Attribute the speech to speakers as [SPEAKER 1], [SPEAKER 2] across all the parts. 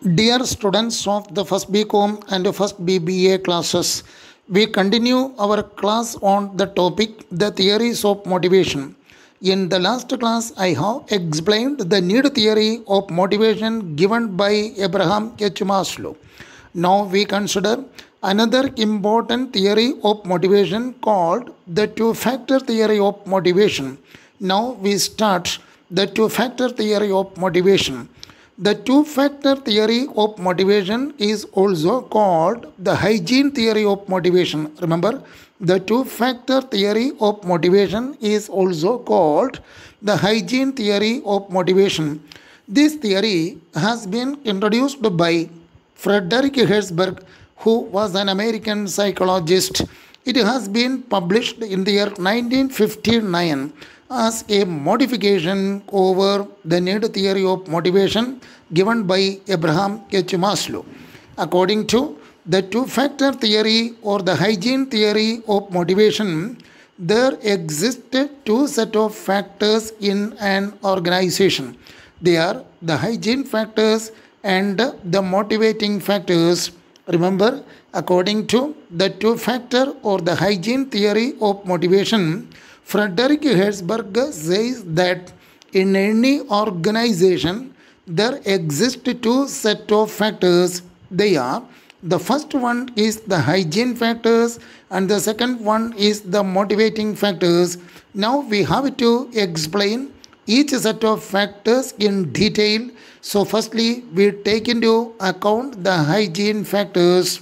[SPEAKER 1] Dear students of the first BCom and first BBA classes, we continue our class on the topic the theories of motivation. In the last class, I have explained the need theory of motivation given by Abraham H. Maslow. Now we consider another important theory of motivation called the two-factor theory of motivation. Now we start the two-factor theory of motivation. The two-factor theory of motivation is also called the hygiene theory of motivation. Remember, the two-factor theory of motivation is also called the hygiene theory of motivation. This theory has been introduced by Frederick Herzberg, who was an American psychologist. It has been published in the year 1959 as a modification over the need theory of motivation given by Abraham H. Maslow. According to the two-factor theory or the hygiene theory of motivation, there exist two set of factors in an organization. They are the hygiene factors and the motivating factors. Remember, according to the two-factor or the hygiene theory of motivation, Frederick Herzberg says that in any organization there exist two set of factors. They are, the first one is the hygiene factors and the second one is the motivating factors. Now we have to explain each set of factors in detail. So firstly, we take into account the hygiene factors.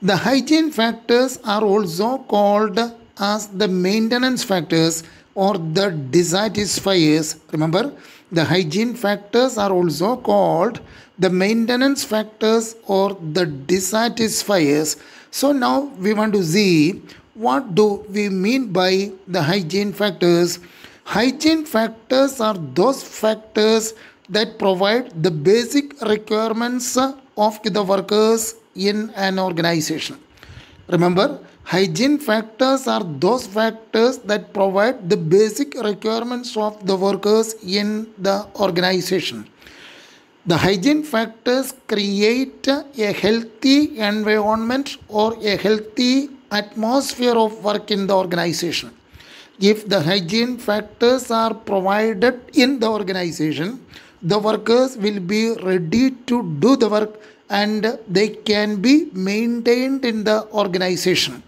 [SPEAKER 1] The hygiene factors are also called as the maintenance factors or the dissatisfiers. Remember, the hygiene factors are also called the maintenance factors or the dissatisfiers. So now we want to see what do we mean by the hygiene factors. Hygiene factors are those factors that provide the basic requirements of the workers in an organization. Remember, hygiene factors are those factors that provide the basic requirements of the workers in the organization. The hygiene factors create a healthy environment or a healthy atmosphere of work in the organization. If the hygiene factors are provided in the organization, the workers will be ready to do the work and they can be maintained in the organization.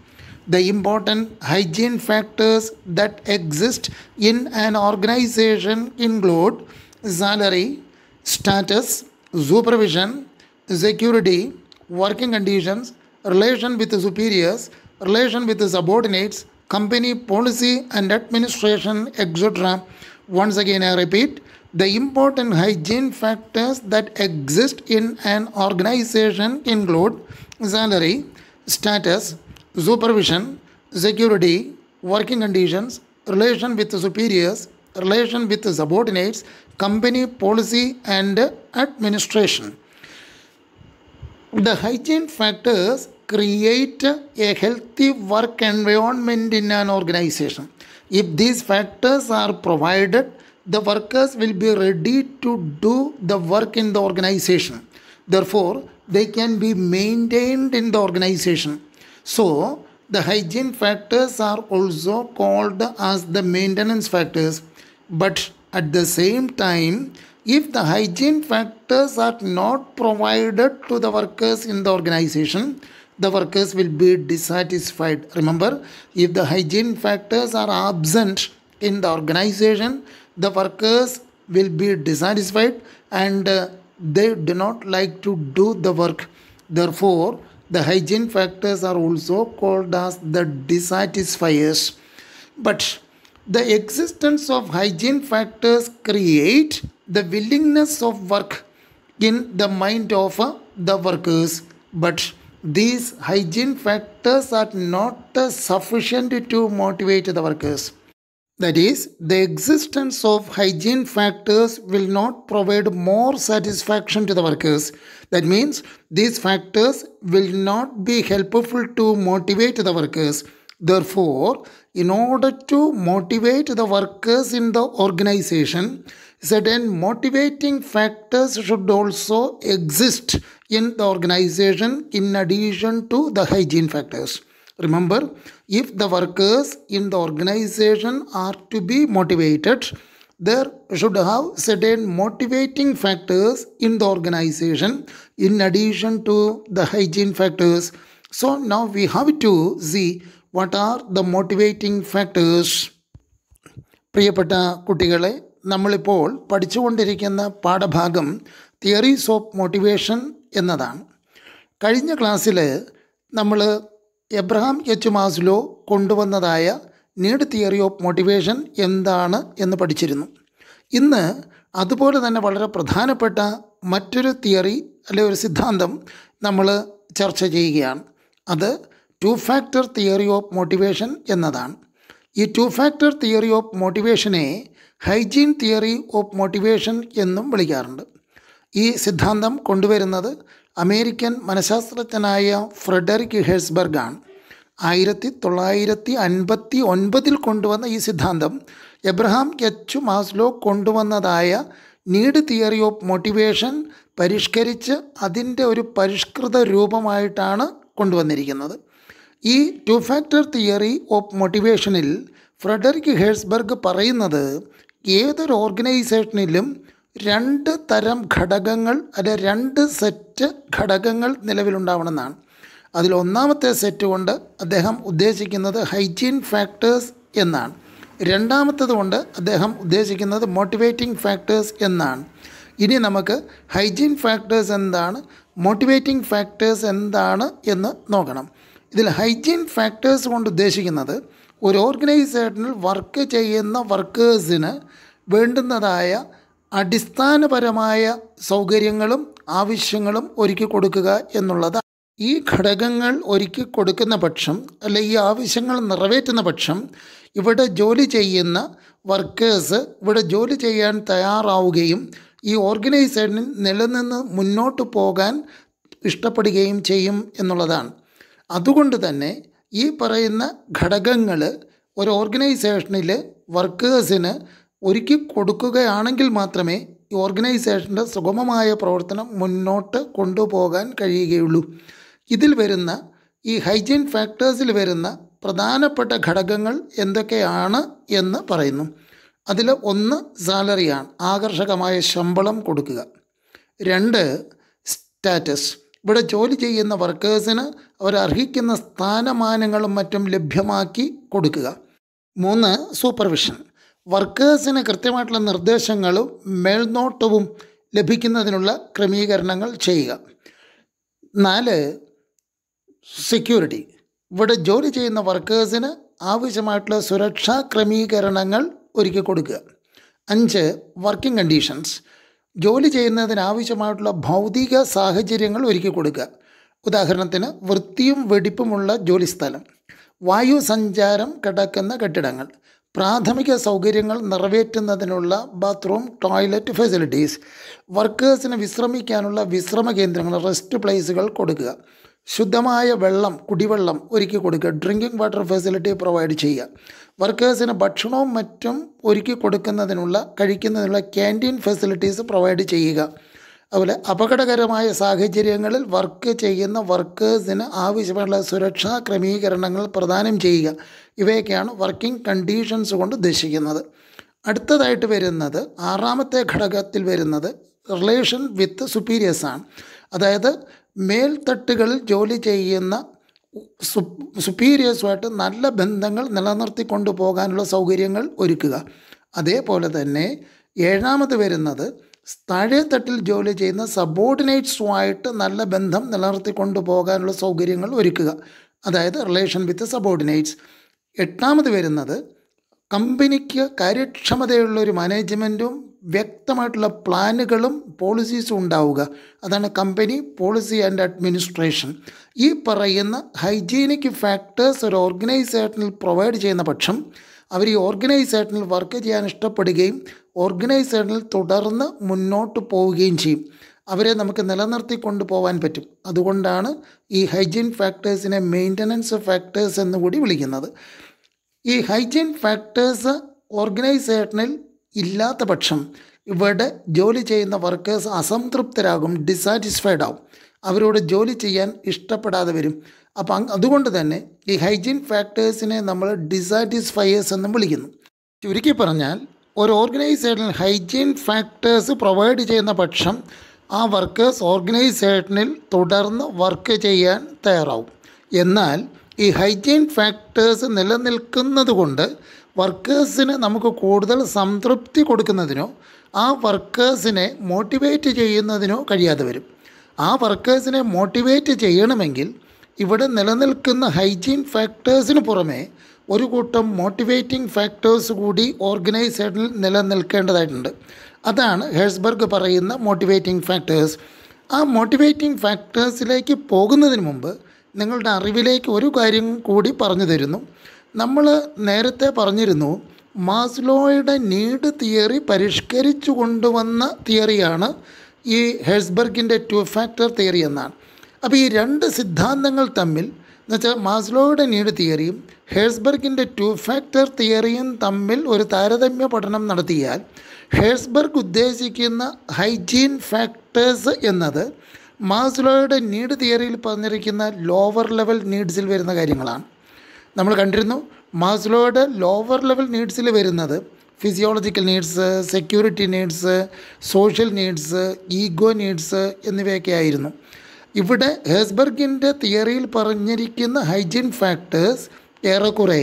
[SPEAKER 1] The important hygiene factors that exist in an organization include salary, status, supervision, security, working conditions, relation with superiors, relation with subordinates, company policy and administration, etc. Once again, I repeat, the important hygiene factors that exist in an organization include salary, status, supervision, security, working conditions, relation with superiors, relation with subordinates, company policy and administration. The hygiene factors create a healthy work environment in an organization. If these factors are provided, the workers will be ready to do the work in the organization. Therefore, they can be maintained in the organization. So, the hygiene factors are also called as the maintenance factors. But at the same time, if the hygiene factors are not provided to the workers in the organization, the workers will be dissatisfied. Remember, if the hygiene factors are absent in the organization, the workers will be dissatisfied and they do not like to do the work. Therefore, the hygiene factors are also called as the dissatisfiers. But the existence of hygiene factors create the willingness of work in the mind of the workers. But these hygiene factors are not sufficient to motivate the workers. That is, the existence of hygiene factors will not provide more satisfaction to the workers. That means these factors will not be helpful to motivate the workers. Therefore, in order to motivate the workers in the organization, Certain motivating factors should also exist in the organization in addition to the hygiene factors. Remember, if the workers in the organization are to be motivated, there should have certain motivating factors in the organization in addition to the hygiene factors. So now we have to see what are the motivating factors. പ്രിയപ്പെട്ട കുട്ടികളെ, നമ്മളിപ്പോൾ പഠിച്ചുകൊണ്ടിരിക്കുന്ന പാഠഭാഗം theories of motivation എന്നതാണ്. കഴിഞ്ഞ ക്ലാസ്സിൽ നമ്മൾ Abraham H Maslow കൊണ്ടുവന്നതായ നീഡ് തിയറി ഓഫ് മോട്ടിവേഷൻ എന്താണ് എന്ന് പഠിച്ചിരുന്നു. ഇന്ന് അതുപോലെ തന്നെ വളരെ പ്രധാനപ്പെട്ട മറ്റൊരു തിയറി അല്ലെങ്കിൽ ഒരു സിദ്ധാന്തം നമ്മൾ ചർച്ച ചെയ്യുകയാണ്. അത് 2 ഫാക്ടർ തിയറി ഓഫ് മോട്ടിവേഷൻ എന്നതാണ്. ഈ 2 ഫാക്ടർ തിയറി ഓഫ് മോട്ടിവേഷനെ ഹൈജീൻ തിയറി ഓഫ് മോട്ടിവേഷൻ എന്നും വിളിക്കാറുണ്ട്. ഈ സിദ്ധാന്തം കൊണ്ടുവരുന്നത് അമേരിക്കൻ മനഃശാസ്ത്രജ്ഞനായ ഫ്രെഡറിക് ഹെഴ്സ്ബർഗ് ആണ്. 1959 കൊണ്ടുവന്ന ഈ സിദ്ധാന്തം എബ്രഹാം എച്ച് മാസ്ലോ കൊണ്ടുവന്നതായ നീഡ് തിയറി ഓഫ് മോട്ടിവേഷൻ പരിഷ്കരിച്ച് അതിൻ്റെ ഒരു പരിഷ്കൃത രൂപമായിട്ടാണ് കൊണ്ടുവന്നിരിക്കുന്നത്. ഈ 2 ഫാക്ടർ തിയറി ഓഫ് മോട്ടിവേഷനിൽ ഫ്രെഡറിക് ഹെഴ്സ്ബർഗ് പറയുന്നത് ഏതൊരു ഓർഗനൈസേഷനിലും 2 തരം ഘടകങ്ങൾ അല്ലെ 2 സെറ്റ് ഘടകങ്ങൾ നിലവിലുണ്ടാവണമെന്നാണ്. അതിൽ ഒന്നാമത്തെ സെറ്റ് കൊണ്ട് അദ്ദേഹം ഉദ്ദേശിക്കുന്നത് ഹൈജീൻ ഫാക്ടേഴ്സ് എന്നാണ്. രണ്ടാമത്തത് കൊണ്ട് അദ്ദേഹം ഉദ്ദേശിക്കുന്നത് മോട്ടിവേറ്റിംഗ് ഫാക്ടേഴ്സ് എന്നാണ്. ഇനി നമുക്ക് ഹൈജീൻ ഫാക്ടേഴ്സ് എന്താണ്, മോട്ടിവേറ്റിംഗ് ഫാക്ടേഴ്സ് എന്താണ് എന്ന് നോക്കണം. ഇതിൽ ഹൈജീൻ ഫാക്ടേഴ്സ് കൊണ്ട് ഉദ്ദേശിക്കുന്നത് ഒരു ഓർഗനൈസേഷനിൽ വർക്ക് ചെയ്യുന്ന വർക്കേഴ്സിന് വേണ്ടുന്നതായ അടിസ്ഥാനപരമായ സൗകര്യങ്ങളും ആവശ്യങ്ങളും ഒരുക്കി കൊടുക്കുക എന്നുള്ളതാണ്. ഈ ഘടകങ്ങൾ ഒരുക്കി കൊടുക്കുന്ന പക്ഷം അല്ലെ ഈ ആവശ്യങ്ങൾ നിറവേറ്റുന്ന പക്ഷം ഇവിടെ ജോലി ചെയ്യുന്ന വർക്കേഴ്സ് ഇവിടെ ജോലി ചെയ്യാൻ തയ്യാറാവുകയും ഈ ഓർഗനൈസേഷനിൽ നിലനിന്ന് മുന്നോട്ട് പോകാൻ ഇഷ്ടപ്പെടുകയും ചെയ്യും എന്നുള്ളതാണ്. അതുകൊണ്ട് തന്നെ ഈ പറയുന്ന ഘടകങ്ങൾ ഒരു ഓർഗനൈസേഷനിൽ വർക്കേഴ്സിന് ഒരുക്കി കൊടുക്കുകയാണെങ്കിൽ മാത്രമേ ഈ ഓർഗനൈസേഷൻ്റെ സുഗമമായ പ്രവർത്തനം മുന്നോട്ട് കൊണ്ടുപോകാൻ കഴിയുകയുള്ളൂ. ഇതിൽ വരുന്ന ഈ ഹൈജീൻ ഫാക്ടേഴ്സിൽ വരുന്ന പ്രധാനപ്പെട്ട ഘടകങ്ങൾ എന്തൊക്കെയാണ് എന്ന് പറയുന്നു. അതിൽ 1 സാലറിയാണ്, ആകർഷകമായ ശമ്പളം കൊടുക്കുക. 2 സ്റ്റാറ്റസ്, ഇവിടെ ജോലി ചെയ്യുന്ന വർക്കേഴ്സിന് അവരർഹിക്കുന്ന സ്ഥാനമാനങ്ങളും മറ്റും ലഭ്യമാക്കി കൊടുക്കുക. 3 സൂപ്പർവിഷൻ, വർക്കേഴ്സിന് കൃത്യമായിട്ടുള്ള നിർദ്ദേശങ്ങളും മേൽനോട്ടവും ലഭിക്കുന്നതിനുള്ള ക്രമീകരണങ്ങൾ ചെയ്യുക. 4 സെക്യൂരിറ്റി, ഇവിടെ ജോലി ചെയ്യുന്ന വർക്കേഴ്സിന് ആവശ്യമായിട്ടുള്ള സുരക്ഷാ ക്രമീകരണങ്ങൾ ഒരുക്കി കൊടുക്കുക. 5 വർക്കിംഗ് കണ്ടീഷൻസ്, ജോലി ചെയ്യുന്നതിനാവശ്യമായിട്ടുള്ള ഭൗതിക സാഹചര്യങ്ങൾ ഒരുക്കി കൊടുക്കുക. ഉദാഹരണത്തിന് വൃത്തിയും വെടിപ്പുമുള്ള ജോലിസ്ഥലം, വായു സഞ്ചാരം കിടക്കുന്ന കെട്ടിടങ്ങൾ, പ്രാഥമിക സൗകര്യങ്ങൾ നിറവേറ്റുന്നതിനുള്ള ബാത്റൂം ടോയ്ലറ്റ് ഫെസിലിറ്റീസ്, വർക്കേഴ്സിന് വിശ്രമിക്കാനുള്ള വിശ്രമ കേന്ദ്രങ്ങൾ റെസ്റ്റ് പ്ലേസുകൾ കൊടുക്കുക, ശുദ്ധമായ വെള്ളം കുടിവെള്ളം ഒരുക്കി കൊടുക്കുക, ഡ്രിങ്കിങ് വാട്ടർ ഫെസിലിറ്റി പ്രൊവൈഡ് ചെയ്യുക, വർക്കേഴ്സിന് ഭക്ഷണവും മറ്റും ഒരുക്കി കൊടുക്കുന്നതിനുള്ള കഴിക്കുന്നതിനുള്ള ക്യാൻറ്റീൻ ഫെസിലിറ്റീസ് പ്രൊവൈഡ് ചെയ്യുക. അതുപോലെ അപകടകരമായ സാഹചര്യങ്ങളിൽ വർക്ക് ചെയ്യുന്ന വർക്കേഴ്സിന് ആവശ്യമായുള്ള സുരക്ഷാ ക്രമീകരണങ്ങൾ പ്രദാനം ചെയ്യുക. ഇവയൊക്കെയാണ് വർക്കിംഗ് കണ്ടീഷൻസ് കൊണ്ട് ഉദ്ദേശിക്കുന്നത്. അടുത്തതായിട്ട് വരുന്നത് 6ാമത്തെ ഘടകത്തിൽ വരുന്നത് റിലേഷൻ വിത്ത് സുപ്പീരിയേഴ്സാണ്. അതായത് മേൽത്തട്ടുകളിൽ ജോലി ചെയ്യുന്ന സുപ്പീരിയേഴ്സുമായിട്ട് നല്ല ബന്ധങ്ങൾ നിലനിർത്തിക്കൊണ്ടു പോകാനുള്ള സൗകര്യങ്ങൾ ഒരുക്കുക. അതേപോലെ തന്നെ 7ാമത് വരുന്നത് താഴെത്തട്ടിൽ ജോലി ചെയ്യുന്ന സബോർഡിനേറ്റ്സുമായിട്ട് നല്ല ബന്ധം നിലനിർത്തിക്കൊണ്ടു പോകാനുള്ള സൗകര്യങ്ങൾ ഒരുക്കുക. അതായത് റിലേഷൻ വിത്ത് സബോർഡിനേറ്റ്സ്. 8ാമത് വരുന്നത് കമ്പനിക്ക് കാര്യക്ഷമതയുള്ളൊരു മാനേജ്മെൻറ്റും വ്യക്തമായിട്ടുള്ള പ്ലാനുകളും പോളിസീസും ഉണ്ടാവുക. അതാണ് കമ്പനി പോളിസി ആൻഡ് അഡ്മിനിസ്ട്രേഷൻ. ഈ പറയുന്ന ഹൈജീനിക് ഫാക്ടേഴ്സ് ഒരു ഓർഗനൈസേഷനിൽ പ്രൊവൈഡ് ചെയ്യുന്ന പക്ഷം അവർ ഈ ഓർഗനൈസേഷനിൽ വർക്ക് ചെയ്യാൻ ഇഷ്ടപ്പെടുകയും ഓർഗനൈസേഷനിൽ തുടർന്ന് മുന്നോട്ട് പോവുകയും ചെയ്യും. അവരെ നമുക്ക് നിലനിർത്തി കൊണ്ടുപോകാൻ പറ്റും. അതുകൊണ്ടാണ് ഈ ഹൈജീൻ ഫാക്ടേഴ്സിനെ മെയിൻ്റനൻസ് ഫാക്ടേഴ്സ് എന്നുകൂടി വിളിക്കുന്നത്. ഈ ഹൈജീൻ ഫാക്ടേഴ്സ് ഓർഗനൈസേഷനിൽ ഇല്ലാത്ത പക്ഷം ഇവിടെ ജോലി ചെയ്യുന്ന വർക്കേഴ്സ് അസംതൃപ്തരാകും, ഡിസാറ്റിസ്ഫൈഡ് ആവും, അവരോട് ജോലി ചെയ്യാൻ ഇഷ്ടപ്പെടാതെ വരും. അപ്പം അതുകൊണ്ട് തന്നെ ഈ ഹൈജീൻ ഫാക്ടേഴ്സിനെ നമ്മൾ ഡിസാറ്റിസ്ഫയേഴ്സ് എന്നും വിളിക്കുന്നു. ചുരുക്കി പറഞ്ഞാൽ ഒരു ഓർഗനൈസേഷനിൽ ഹൈജീൻ ഫാക്ടേഴ്സ് പ്രൊവൈഡ് ചെയ്യുന്ന പക്ഷം ആ വർക്കേഴ്സ് ഓർഗനൈസേഷനിൽ തുടർന്ന് വർക്ക് ചെയ്യാൻ തയ്യാറാവും. എന്നാൽ ഈ ഹൈജീൻ ഫാക്ടേഴ്സ് നിലനിൽക്കുന്നത് കൊണ്ട് വർക്കേഴ്സിന് നമുക്ക് കൂടുതൽ സംതൃപ്തി കൊടുക്കുന്നതിനോ ആ വർക്കേഴ്സിനെ മോട്ടിവേറ്റ് ചെയ്യുന്നതിനോ കഴിയാതെ വരും. ആ വർക്കേഴ്സിനെ മോട്ടിവേറ്റ് ചെയ്യണമെങ്കിൽ ഇവിടെ നിലനിൽക്കുന്ന ഹൈജീൻ ഫാക്ടേഴ്സിന് പുറമെ ഒരു കൂട്ടം മോട്ടിവേറ്റിംഗ് ഫാക്ടേഴ്സ് കൂടി ഓർഗനൈസേഷനിൽ നിലനിൽക്കേണ്ടതായിട്ടുണ്ട്. അതാണ് ഹെഴ്സ്ബർഗ് പറയുന്ന മോട്ടിവേറ്റിംഗ് ഫാക്ടേഴ്സ്. ആ മോട്ടിവേറ്റിംഗ് ഫാക്ടേഴ്സിലേക്ക് പോകുന്നതിന് മുമ്പ് നിങ്ങളുടെ അറിവിലേക്ക് ഒരു കാര്യം കൂടി പറഞ്ഞു തരുന്നു. നമ്മൾ നേരത്തെ പറഞ്ഞിരുന്നു മാസ്ലോയുടെ നീഡ് തിയറി പരിഷ്കരിച്ചു കൊണ്ടുവന്ന തിയറിയാണ് ഈ ഹെഴ്സ്ബർഗിൻ്റെ 2 ഫാക്ടർ തിയറി എന്നാണ്. അപ്പോൾ ഈ രണ്ട് സിദ്ധാന്തങ്ങൾ തമ്മിൽ എന്നുവെച്ചാൽ മാസ്ലോയുടെ നീഡ് തിയറിയും ഹെഴ്സ്ബർഗിൻ്റെ 2 ഫാക്ടർ തിയറിയും തമ്മിൽ ഒരു താരതമ്യ പഠനം നടത്തിയാൽ ഹെഴ്സ്ബർഗ് ഉദ്ദേശിക്കുന്ന ഹൈജീൻ ഫാക്ടേഴ്സ് എന്നത് മാസ്ലോയുടെ നീഡ് തിയറിയിൽ പറഞ്ഞിരിക്കുന്ന ലോവർ ലെവൽ നീഡ്സിൽ വരുന്ന കാര്യങ്ങളാണ്. നമ്മൾ കണ്ടിരുന്നു മാസ്ലോയുടെ ലോവർ ലെവൽ നീഡ്സിൽ വരുന്നത് physiological needs, security needs, social needs, ego needs എന്നിവയൊക്കെ ആയിരുന്നു. ഇവിടെ ഹെഴ്സ്ബർഗിൻ്റെ തിയറിയിൽ പറഞ്ഞിരിക്കുന്ന ഹൈജീൻ ഫാക്ടേഴ്സ് ഏറെക്കുറെ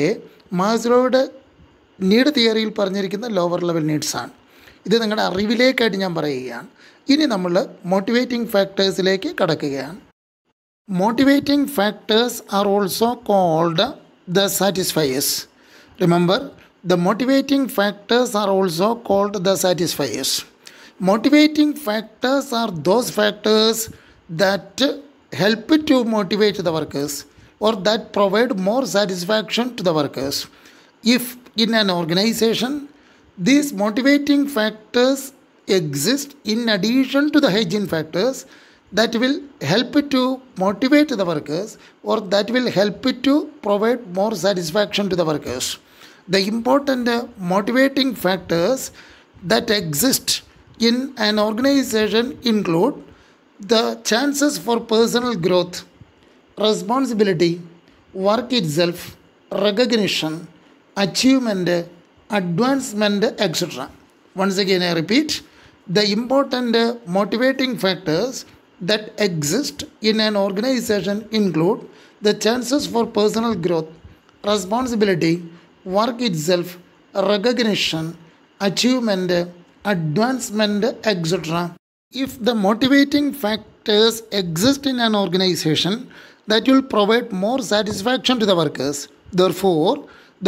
[SPEAKER 1] മാസ്ലോയുടെ നീഡ് തിയറിയിൽ പറഞ്ഞിരിക്കുന്ന ലോവർ ലെവൽ നീഡ്സാണ്. ഇത് നിങ്ങളുടെ അറിവിലേക്കായിട്ട് ഞാൻ പറയുകയാണ്. ഇനി നമ്മൾ മോട്ടിവേറ്റിംഗ് ഫാക്ടേഴ്സിലേക്ക് കടക്കുകയാണ്. Motivating factors are also called the satisfiers. Remember, the motivating factors are also called the satisfiers. Motivating factors are those factors that help to motivate the workers or that provide more satisfaction to the workers. If in an organization these motivating factors exist in addition to the hygiene factors that will help to motivate the workers or that will help to provide more satisfaction to the workers. The important motivating factors that exist in an organization include the chances for personal growth, responsibility, work itself, recognition, achievement, advancement, etc. Once again I repeat, the important motivating factors that exist in an organization include the chances for personal growth, responsibility, work itself, recognition, achievement, advancement, etc. If the motivating factors exist in an organization, that will provide more satisfaction to the workers. Therefore,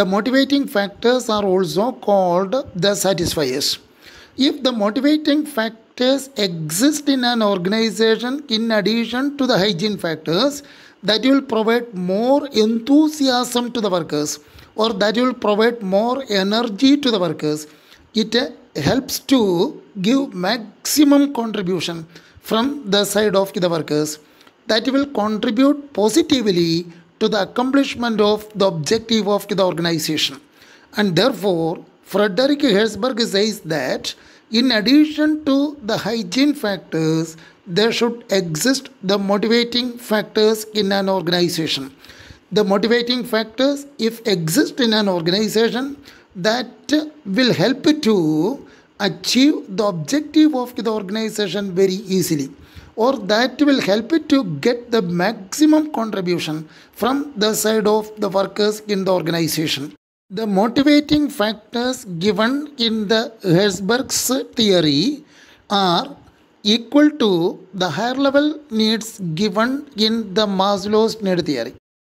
[SPEAKER 1] the motivating factors are also called the satisfiers. If the motivating factors exist in an organization in addition to the hygiene factors, that will provide more enthusiasm to the workers or that will provide more energy to the workers. It helps to give maximum contribution from the side of the workers that will contribute positively to the accomplishment of the objective of the organization. And therefore, Frederick Herzberg says that in addition to the hygiene factors, there should exist the motivating factors in an organization. The motivating factors, if exist in an organization, that will help to achieve the objective of the organization very easily, or that will help it to get the maximum contribution from the side of the workers in the organization. The motivating factors given in the Herzberg's theory are equal to the higher level needs given in the Maslow's need theory.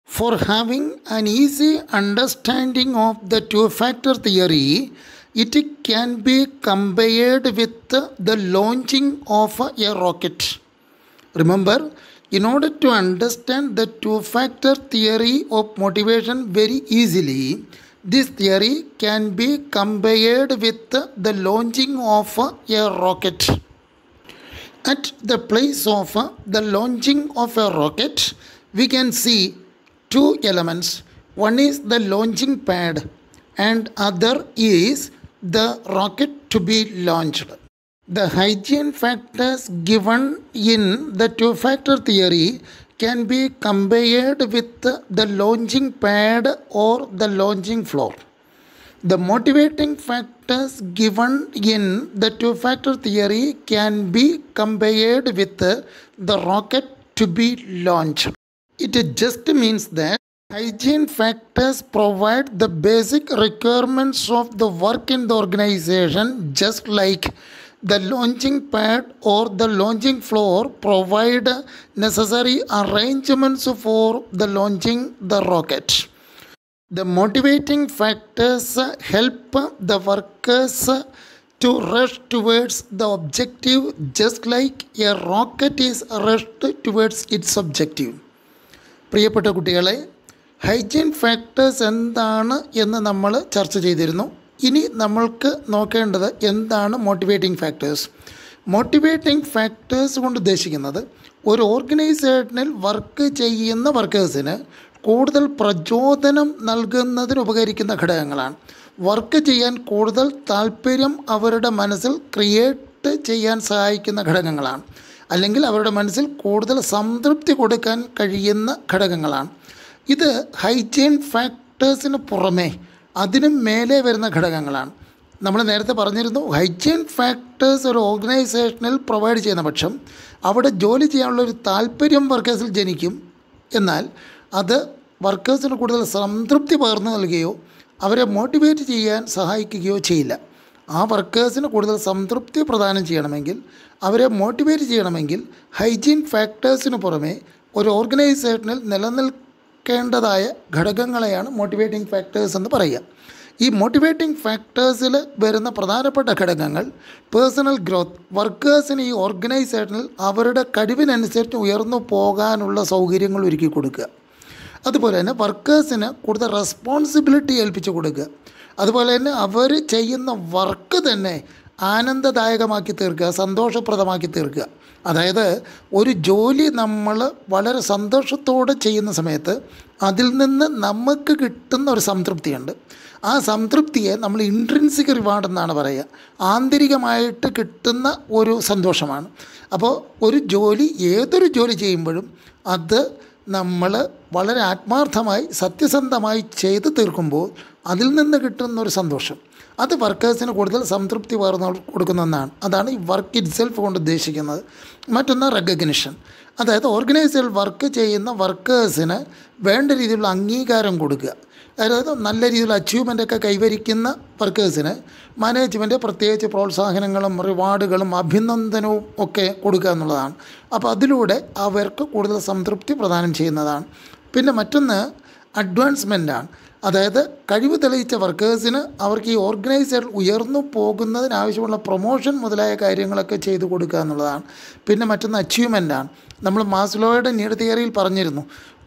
[SPEAKER 1] For having an easy understanding of the 2-factor theory, it can be compared with the launching of a rocket. Remember, in order to understand the 2-factor theory of motivation very easily, this theory can be compared with the launching of a rocket. At the place of the launching of a rocket, we can see two elements. One is the launching pad and other is the rocket to be launched. The hygiene factors given in the two-factor theory can be compared with the launching pad or the launching floor. The motivating factors given in the two-factor theory can be compared with the rocket to be launched. It just means that hygiene factors provide the basic requirements of the work in the organization, just like the launching pad or the launching floor provide necessary arrangements for the launching the rocket. The motivating factors help the workers to rush towards the objective, just like a rocket is rushed towards its objective. പ്രിയപ്പെട്ട കുട്ടികളെ, hygiene factors എന്താണ് എന്ന് നമ്മൾ ചർച്ച ചെയ്തിരുന്നു. ഇനി നമ്മൾക്ക് നോക്കേണ്ടത് എന്താണ് മോട്ടിവേറ്റിംഗ് ഫാക്ടേഴ്സ്. മോട്ടിവേറ്റിംഗ് ഫാക്ടേഴ്സ് കൊണ്ട് ഉദ്ദേശിക്കുന്നത് ഒരു ഓർഗനൈസേഷനിൽ വർക്ക് ചെയ്യുന്ന വർക്കേഴ്സിന് കൂടുതൽ പ്രചോദനം നൽകുന്നതിന് ഉപകരിക്കുന്ന ഘടകങ്ങളാണ്. വർക്ക് ചെയ്യാൻ കൂടുതൽ താല്പര്യം അവരുടെ മനസ്സിൽ ക്രിയേറ്റ് ചെയ്യാൻ സഹായിക്കുന്ന ഘടകങ്ങളാണ്, അല്ലെങ്കിൽ അവരുടെ മനസ്സിൽ കൂടുതൽ സംതൃപ്തി കൊടുക്കാൻ കഴിയുന്ന ഘടകങ്ങളാണ്. ഇത് ഹൈജീൻ ഫാക്ടേഴ്സിന് പുറമേ അതിനും മേലെ വരുന്ന ഘടകങ്ങളാണ്. നമ്മൾ നേരത്തെ പറഞ്ഞിരുന്നു, ഹൈജീൻ ഫാക്ടേഴ്സ് ഒരു ഓർഗനൈസേഷനിൽ പ്രൊവൈഡ് ചെയ്യുന്ന പക്ഷം അവിടെ ജോലി ചെയ്യാനുള്ളൊരു താല്പര്യം വർക്കേഴ്സിൽ ജനിക്കും. എന്നാൽ അത് വർക്കേഴ്സിന് കൂടുതൽ സംതൃപ്തി പകർന്നു നൽകുകയോ അവരെ മോട്ടിവേറ്റ് ചെയ്യാൻ സഹായിക്കുകയോ ചെയ്യില്ല. ആ വർക്കേഴ്സിന് കൂടുതൽ സംതൃപ്തി പ്രദാനം ചെയ്യണമെങ്കിൽ, അവരെ മോട്ടിവേറ്റ് ചെയ്യണമെങ്കിൽ ഹൈജീൻ ഫാക്ടേഴ്സിന് പുറമേ ഒരു ഓർഗനൈസേഷനിൽ നിലനിൽക്കേണ്ടതായ ഘടകങ്ങളെയാണ് മോട്ടിവേറ്റിംഗ് ഫാക്ടേഴ്സ് എന്ന് പറയുക. ഈ മോട്ടിവേറ്റിംഗ് ഫാക്ടേഴ്സിൽ വരുന്ന പ്രധാനപ്പെട്ട ഘടകങ്ങൾ പേഴ്സണൽ ഗ്രോത്ത്, വർക്കേഴ്സിന് ഈ ഓർഗനൈസേഷനിൽ അവരുടെ കഴിവിനനുസരിച്ച് ഉയർന്നു പോകാനുള്ള സൗകര്യങ്ങൾ ഒരുക്കി കൊടുക്കുക. അതുപോലെ തന്നെ വർക്കേഴ്സിന് കൂടുതൽ റെസ്പോൺസിബിലിറ്റി ഏൽപ്പിച്ചു കൊടുക്കുക. അതുപോലെ തന്നെ അവർ ചെയ്യുന്ന വർക്ക് തന്നെ ആനന്ദദായകമാക്കി തീർക്കുക, സന്തോഷപ്രദമാക്കി തീർക്കുക. അതായത് ഒരു ജോലി നമ്മൾ വളരെ സന്തോഷത്തോടെ ചെയ്യുന്ന സമയത്ത് അതിൽ നിന്ന് നമുക്ക് കിട്ടുന്ന ഒരു സംതൃപ്തിയുണ്ട്. ആ സംതൃപ്തിയെ നമ്മൾ ഇൻട്രിൻസിക് റിവാർഡ് എന്നാണ് പറയുക. ആന്തരികമായിട്ട് കിട്ടുന്ന ഒരു സന്തോഷമാണ്. അപ്പോൾ ഒരു ജോലി, ഏതൊരു ജോലി ചെയ്യുമ്പോഴും അത് നമ്മൾ വളരെ ആത്മാർത്ഥമായി സത്യസന്ധമായി ചെയ്ത് തീർക്കുമ്പോൾ അതിൽ നിന്ന് കിട്ടുന്നൊരു സന്തോഷം, അത് വർക്കേഴ്സിന് കൂടുതൽ സംതൃപ്തി പകർന്നു കൊടുക്കുന്ന ഒന്നാണ്. അതാണ് ഈ വർക്ക് ഇറ്റ് സെൽഫ് കൊണ്ട് ഉദ്ദേശിക്കുന്നത്. മറ്റൊന്ന് റെക്കഗ്നിഷൻ, അതായത് ഓർഗനൈസേഷനിൽ വർക്ക് ചെയ്യുന്ന വർക്കേഴ്സിന് വേണ്ട രീതിയിലുള്ള അംഗീകാരം കൊടുക്കുക. അതായത് നല്ല രീതിയിൽ അച്ചീവ്മെൻ്റൊക്കെ കൈവരിക്കുന്ന വർക്കേഴ്സിന് മാനേജ്മെൻറ്റ് പ്രത്യേകിച്ച് പ്രോത്സാഹനങ്ങളും റിവാർഡുകളും അഭിനന്ദനവും ഒക്കെ കൊടുക്കുക എന്നുള്ളതാണ്. അപ്പോൾ അതിലൂടെ അവർക്ക് കൂടുതൽ സംതൃപ്തി പ്രദാനം ചെയ്യുന്നതാണ്. പിന്നെ മറ്റൊന്ന് അഡ്വാൻസ്മെൻറ്റാണ്. അതായത് കഴിവ് തെളിയിച്ച വർക്കേഴ്സിന് അവർക്ക് ഈ ഓർഗനൈസേഷൻ ഉയർന്നു പോകുന്നതിനാവശ്യമുള്ള പ്രൊമോഷൻ മുതലായ കാര്യങ്ങളൊക്കെ ചെയ്തു കൊടുക്കുക എന്നുള്ളതാണ്. പിന്നെ മറ്റൊന്ന് അച്ചീവ്മെൻറ്റാണ്. നമ്മൾ മാസ്ലോയുടെ നീഡ് തിയറിയിൽ പറഞ്ഞിരുന്നു,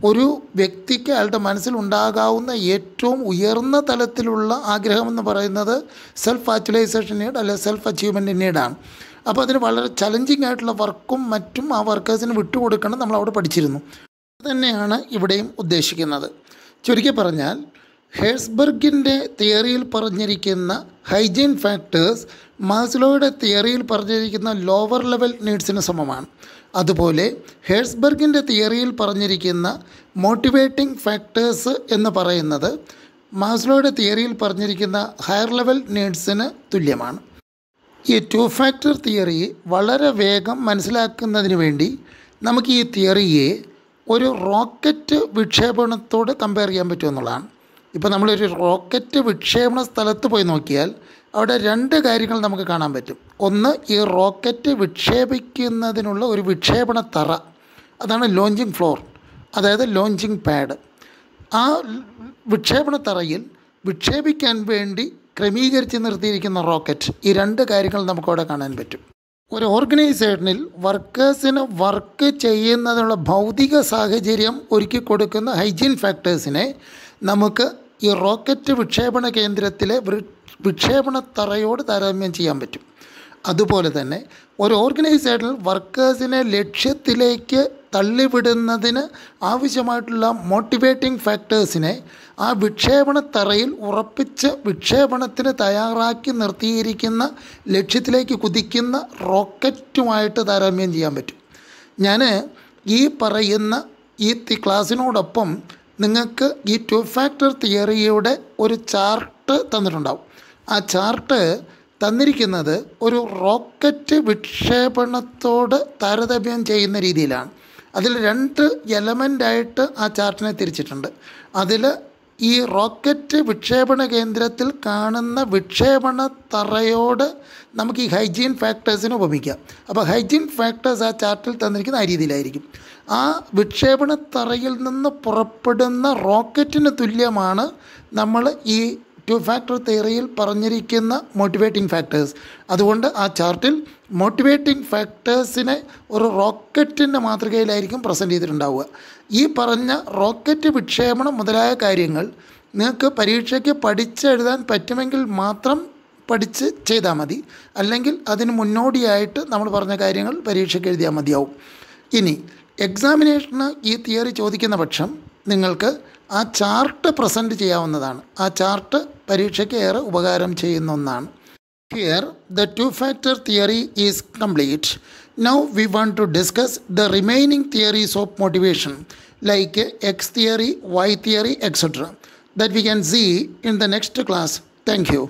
[SPEAKER 1] ഒരു വ്യക്തിക്ക് അയാളുടെ മനസ്സിലുണ്ടാകാവുന്ന ഏറ്റവും ഉയർന്ന തലത്തിലുള്ള ആഗ്രഹമെന്ന് പറയുന്നത് സെൽഫ് ആക്ച്വലൈസേഷൻ നീഡ്, അല്ലെങ്കിൽ സെൽഫ് അച്ചീവ്മെൻറ്റ് നീഡാണ്. അപ്പോൾ അതിന് വളരെ ചലഞ്ചിങ് ആയിട്ടുള്ള വർക്കും മറ്റും ആ വർക്കേഴ്സിന് വിട്ടുകൊടുക്കണം, നമ്മളവിടെ പഠിച്ചിരുന്നു. അതുതന്നെയാണ് ഇവിടെയും ഉദ്ദേശിക്കുന്നത്. ചുരുക്കി പറഞ്ഞാൽ ഹേഴ്സ്ബർഗിൻ്റെ തിയറിയിൽ പറഞ്ഞിരിക്കുന്ന ഹൈജീൻ ഫാക്ടേഴ്സ് മാസ്ലോയുടെ തിയറിയിൽ പറഞ്ഞിരിക്കുന്ന ലോവർ ലെവൽ നീഡ്സിന് സമമാണ്. അതുപോലെ ഹേഴ്സ്ബർഗിൻ്റെ തിയറിയിൽ പറഞ്ഞിരിക്കുന്ന മോട്ടിവേറ്റിംഗ് ഫാക്ടേഴ്സ് എന്ന് പറയുന്നത് മാസ്ലോയുടെ തിയറിയിൽ പറഞ്ഞിരിക്കുന്ന ഹയർ ലെവൽ നീഡ്സിന് തുല്യമാണ്. ഈ ടു ഫാക്ടർ തിയറി വളരെ വേഗം മനസ്സിലാക്കുന്നതിന് വേണ്ടി നമുക്ക് ഈ തിയറിയെ ഒരു റോക്കറ്റ് വിക്ഷേപണത്തോട് കമ്പയർ ചെയ്യാൻ പറ്റുമെന്നുള്ളതാണ്. ഇപ്പോൾ നമ്മളൊരു റോക്കറ്റ് വിക്ഷേപണ സ്ഥലത്ത് പോയി നോക്കിയാൽ അവിടെ രണ്ട് കാര്യങ്ങൾ നമുക്ക് കാണാൻ പറ്റും. ഒന്ന്, ഈ റോക്കറ്റ് വിക്ഷേപിക്കുന്നതിനുള്ള ഒരു വിക്ഷേപണ തറ, അതാണ് ലോഞ്ചിങ് ഫ്ലോർ, അതായത് ലോഞ്ചിങ് പാഡ്. ആ വിക്ഷേപണ തറയിൽ വിക്ഷേപിക്കാൻ വേണ്ടി ക്രമീകരിച്ച് നിർത്തിയിരിക്കുന്ന റോക്കറ്റ്, ഈ രണ്ട് കാര്യങ്ങൾ നമുക്കവിടെ കാണാൻ പറ്റും. ഒരു ഓർഗനൈസേഷനിൽ വർക്കേഴ്സിന് വർക്ക് ചെയ്യുന്നതിനുള്ള ഭൗതിക സാഹചര്യം ഒരുക്കി കൊടുക്കുന്ന ഹൈജീൻ ഫാക്ടേഴ്സിനെ നമുക്ക് ഈ റോക്കറ്റ് വിക്ഷേപണ കേന്ദ്രത്തിലെ വിക്ഷേപണ തറയോട് താരതമ്യം ചെയ്യാൻ പറ്റും. അതുപോലെ തന്നെ ഒരു ഓർഗനൈസേഷനിൽ വർക്കേഴ്സിനെ ലക്ഷ്യത്തിലേക്ക് തള്ളിവിടുന്നതിന് ആവശ്യമായിട്ടുള്ള മോട്ടിവേറ്റിംഗ് ഫാക്ടേഴ്സിനെ ആ വിക്ഷേപണത്തറയിൽ ഉറപ്പിച്ച് വിക്ഷേപണത്തിന് തയ്യാറാക്കി നിർത്തിയിരിക്കുന്ന ലക്ഷ്യത്തിലേക്ക് കുതിക്കുന്ന റോക്കറ്റുമായിട്ട് താരതമ്യം ചെയ്യാൻ പറ്റും. ഞാൻ ഈ പറയുന്ന ഈ ക്ലാസ്സിനോടൊപ്പം നിങ്ങൾക്ക് ഈ 2 ഫാക്ടർ തിയറിയുടെ ഒരു ചാർട്ട് തന്നിട്ടുണ്ടാവും. ആ ചാർട്ട് തന്നിരിക്കുന്നത് ഒരു റോക്കറ്റ് വിക്ഷേപണത്തോട് താരതമ്യം ചെയ്യുന്ന രീതിയിലാണ്. അതിൽ 2 എലമെൻ്റായിട്ട് ആ ചാർട്ടിനെ തിരിച്ചിട്ടുണ്ട്. അതിൽ ഈ റോക്കറ്റ് വിക്ഷേപണ കേന്ദ്രത്തിൽ കാണുന്ന വിക്ഷേപണ തറയോട് നമുക്ക് ഈ ഹൈജീൻ ഫാക്ടേഴ്സിനെ ഉപമിക്കാം. അപ്പോൾ ഹൈജീൻ ഫാക്ടേഴ്സ് ആ ചാർട്ടിൽ തന്നിരിക്കുന്ന ആ രീതിയിലായിരിക്കും. ആ വിക്ഷേപണ തറയിൽ നിന്ന് പുറപ്പെടുന്ന റോക്കറ്റിന് തുല്യമാണ് നമ്മൾ ഈ 2 ഫാക്ടർ തിയറിയിൽ പറഞ്ഞിരിക്കുന്ന മോട്ടിവേറ്റിംഗ് ഫാക്ടേഴ്സ്. അതുകൊണ്ട് ആ ചാർട്ടിൽ മോട്ടിവേറ്റിംഗ് ഫാക്ടേഴ്സിനെ ഒരു റോക്കറ്റിൻ്റെ മാതൃകയിലായിരിക്കും പ്രസൻറ്റ് ചെയ്തിട്ടുണ്ടാവുക. ഈ പറഞ്ഞ റോക്കറ്റ് വിക്ഷേപണം മുതലായ കാര്യങ്ങൾ നിങ്ങൾക്ക് പരീക്ഷയ്ക്ക് പഠിച്ചെഴുതാൻ പറ്റുമെങ്കിൽ മാത്രം പഠിച്ച് ചെയ്താൽ മതി. അല്ലെങ്കിൽ അതിന് മുന്നോടിയായിട്ട് നമ്മൾ പറഞ്ഞ കാര്യങ്ങൾ പരീക്ഷയ്ക്ക് എഴുതിയാൽ മതിയാവും. ഇനി എക്സാമിനേഷന് ഈ തിയറി ചോദിക്കുന്ന പക്ഷം നിങ്ങൾക്ക് ആ ചാർട്ട് പ്രസൻറ്റ് ചെയ്യാവുന്നതാണ്. ആ ചാർട്ട് പരീക്ഷയ്ക്ക് ഏറെ ഉപകാരം ചെയ്യുന്ന ഒന്നാണ്. Here the 2 factor theory is complete. Now we want to discuss the remaining theories of motivation like X theory, Y theory, etc. that we can see in the next class. Thank you.